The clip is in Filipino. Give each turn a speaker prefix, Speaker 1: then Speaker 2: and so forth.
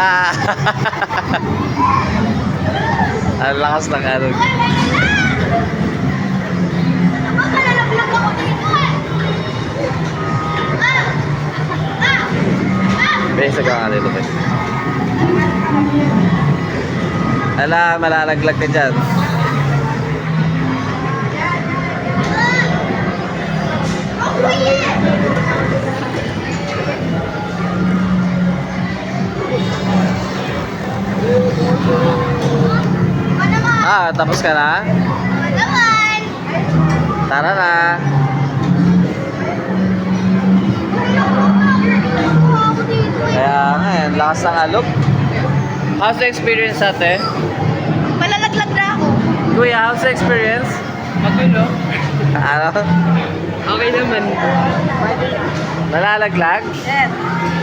Speaker 1: Ah! Ang lakas ng ano.
Speaker 2: Malalaglag ako dito eh.
Speaker 1: Besa ka nga dito, Bes. Ala, malalaglag ka dyan. Tapos ka na?
Speaker 2: Naman.
Speaker 1: Tara na. Kaya nga, yan, lakas ng alok. How's the experience ate?
Speaker 2: Malalaglag na ako.
Speaker 1: Kuya, how's the experience?
Speaker 3: Magulo.
Speaker 1: Ano?
Speaker 3: Okay naman.
Speaker 1: Nalalaglag?
Speaker 2: Yes.